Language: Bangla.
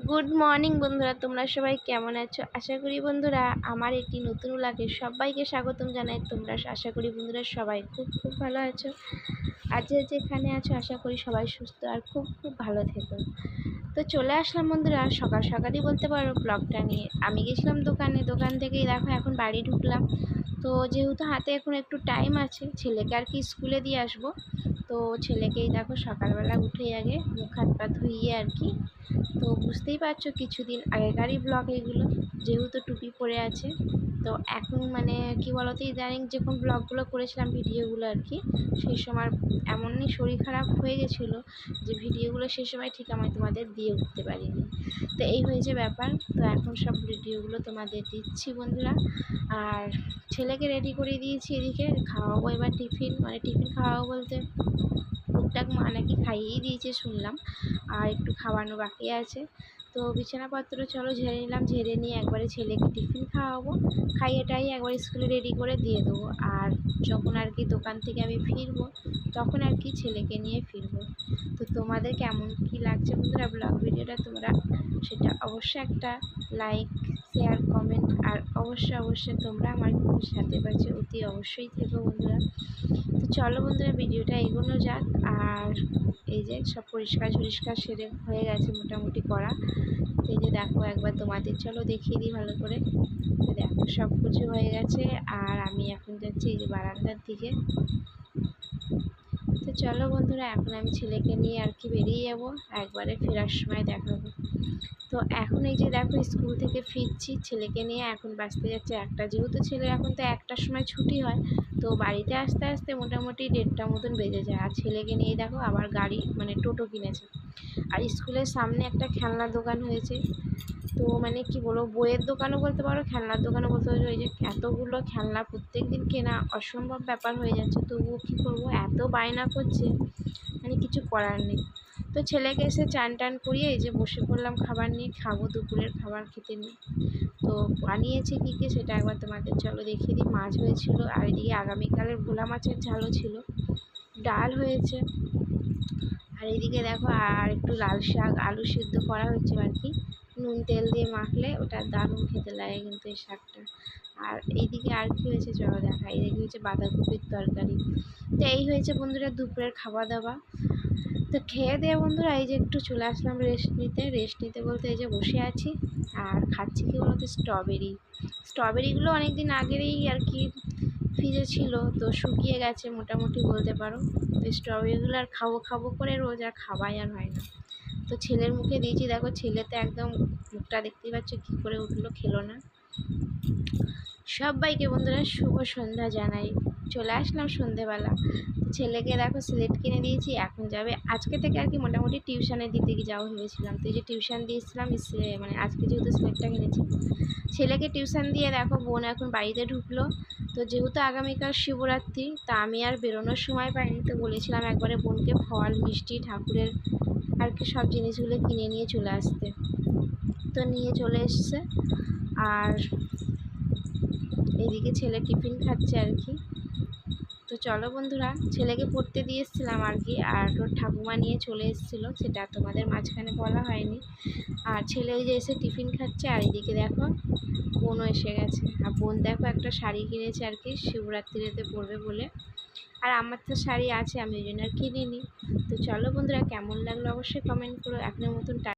গুড মর্নিং বন্ধুরা, তোমরা সবাই কেমন আছো? আশা করি বন্ধুরা আমার একটি নতুন ব্লগে সবাইকে স্বাগতম জানাই। তোমরা আশা করি বন্ধুরা সবাই খুব খুব ভালো আছো। আর যেখানে আছো আশা করি সবাই সুস্থ আর খুব খুব ভালো থেকো। তো চলে আসলাম বন্ধুরা সকাল সকালই বলতে পারো ব্লগটা নিয়ে। আমি গেছিলাম দোকান থেকেই দেখো এখন বাড়ি ঢুকলাম। তো যেহেতু হাতে এখন একটু টাইম আছে, ছেলেকে আর কি স্কুলে দিয়ে আসবো। তো ছেলেকেই দেখো সকালবেলা উঠেই আগে মুখ হাত পা ধুইয়ে আর কি। তো বুঝতেই পারছো কিছুদিন আগেকারই ব্লগ এগুলো, যেহেতু টুপি পরে আছে। তো এখন মানে কি বলতো, ইদানিং যখন ব্লগগুলো করেছিলাম ভিডিওগুলো আর কি, সেই সময় এমনই শরীর খারাপ হয়ে গেছিলো যে ভিডিওগুলো সেই সময় ঠিক আমি তোমাদের দিয়ে উঠতে পারিনি। তো এই হয়েছে ব্যাপার। তো এখন সব ভিডিওগুলো তোমাদের দিচ্ছি বন্ধুরা। আর ছেলেকে রেডি করে দিয়েছি, এদিকে খাওয়াবো এবার টিফিন, মানে টিফিন খাওয়াবো বলতে টুকটাক মা নাকি খাইয়েই দিয়েছে শুনলাম, আর একটু খাওয়ানো বাকি আছে। তো বিছানাপত্র চলো ঝেড়ে নিলাম, ঝেড়ে নিয়ে একবারে ছেলেকে টিফিন খাওয়াবো, খাইয়েটাই একবার স্কুলে রেডি করে দিয়ে দেবো। আর যখন আর কি দোকান থেকে আমি ফিরবো তখন আর কি ছেলেকে নিয়ে ফিরবো। তো তোমাদের কেমন কি লাগছে বন্ধুরা ব্লগ ভিডিওটা, তোমরা সেটা অবশ্যই একটা লাইক শেয়ার কমেন্ট আর অবশ্যই তোমরা আমার কিন্তু সাথে পাচ্ছে অতি অবশ্যই থেকো বন্ধুরা। তো চলো বন্ধুরা ভিডিওটা এগোনো যাক। আর এই যে সব পরিষ্কার সেরে হয়ে গেছে মোটামুটি করা। তো এই যে দেখো একবার তোমাদের চলো দেখিয়ে দিই ভালো করে। তো দেখো সব কিছু হয়ে গেছে আর আমি এখন যাচ্ছি এই যে বারান্দার দিকে। তো চলো বন্ধুরা এখন আমি ছেলেকে নিয়ে আর কি বেরিয়ে যাবো, একবারে ফেরার সময় দেখাবো। তো এখন এই যে দেখো স্কুল থেকে ফিরছি ছেলেকে নিয়ে, এখন বাজতে যাচ্ছে একটা, যেহেতু ছেলের এখন তো একটার সময় ছুটি হয়। তো বাড়িতে আসতে আসতে মোটামুটি 1:30 মতন বেজে যায়। আর ছেলেকে নিয়ে দেখো আবার গাড়ি মানে টোটো কিনেছে। আর স্কুলের সামনে একটা খেলনার দোকান হয়েছে। তো মানে কি বলবো, বইয়ের দোকানও বলতে পারো খেলনার দোকানও বলতে পারো। ওই যে এতগুলো খেলনা প্রত্যেক দিন কেনা অসম্ভব ব্যাপার হয়ে যাচ্ছে, তবুও কী করবো, এত বায়না করছে মানে কিছু করার নেই। তো ছেলেকে এসে চান টান করিয়ে এই যে বসে পড়লাম খাবার নিয়ে, খাবো দুপুরের খাবার খেতে নিয়ে। তো বানিয়েছে কী কী সেটা একবার তোমাদের চলো দেখিয়ে দিই। মাছ হয়েছিল, আর এদিকে আগামীকালের ভোলা মাছের ঝালও ছিল, ডাল হয়েছে, আর এইদিকে দেখো আর একটু লাল শাক আলু সিদ্ধ করা হচ্ছে আর কি, নুন তেল দিয়ে মাখলে ওটা দারুণ খেতে লাগে কিন্তু এই শাকটা। আর এইদিকে আর কি হয়েছে চলো দেখা, এইদিকে হয়েছে বাঁধাকপির তরকারি। তো এই হয়েছে বন্ধুরা দুপুরের খাওয়া দাওয়া। তো খেয়ে দিয়ে বন্ধুরা এই যে একটু চলে আসলাম রেস্ট নিতে বলতে এই যে বসে আছি। আর খাচ্ছি কি বলতো, স্ট্রবেরিগুলো অনেক দিন আগেরই আর কি ফ্রিজে ছিল, তো শুকিয়ে গেছে মোটামুটি বলতে পারো। তো স্ট্রবেরিগুলো আর খাবো করে রোজ আর খাওয়াই আর হয় না। তো ছেলের মুখে দিয়েছি, দেখো ছেলে তো একদম মুখটা দেখতেই পাচ্ছ কী করে উঠলো, খেলো না। সবাইকে বন্ধুরা শুভ সন্ধ্যা জানাই। চলে আসলাম সন্ধেবেলা। ছেলেকে দেখো সিলেট কিনে দিয়েছি, এখন যাবে আজকে থেকে আর কি মোটামুটি টিউশনে দিতে যাওয়া ভেবেছিলাম। তো এই যে টিউশন দিয়েছিলাম মানে আজকে যেহেতু সিলেটটা কিনেছি, ছেলেকে টিউশন দিয়ে দেখো বোন এখন বাড়িতে ঢুকলো। তো যেহেতু আগামীকাল শিবরাত্রি, তা আমি আর বেরোনোর সময় পাইনি, তো বলেছিলাম একবারে বোনকে ফল মিষ্টি ঠাকুরের আর কি সব জিনিসগুলো কিনে নিয়ে চলে আসতে। তো নিয়ে চলে এসছে। আর এইদিকে ছেলে টিফিন খাচ্ছে আর কি। তো চলো বন্ধুরা ছেলেকে পড়তে দিয়ে এসেছিলাম আর কি, আর ওর ঠাকুমা নিয়ে চলে এসেছিলো, সেটা তোমাদের মাঝখানে বলা হয়নি। আর ছেলে যে এসে টিফিন খাচ্ছে, আর এদিকে দেখো বোনও এসে গেছে। আর বোন দেখো একটা শাড়ি কিনেছে আর কি শিবরাত্রিতে পরবে বলে। আর আমার তো শাড়ি আছে, আমি ওই জন্য আর কিনিনি। তো চলো বন্ধুরা কেমন লাগলো অবশ্যই কমেন্ট করো। এখনের মতন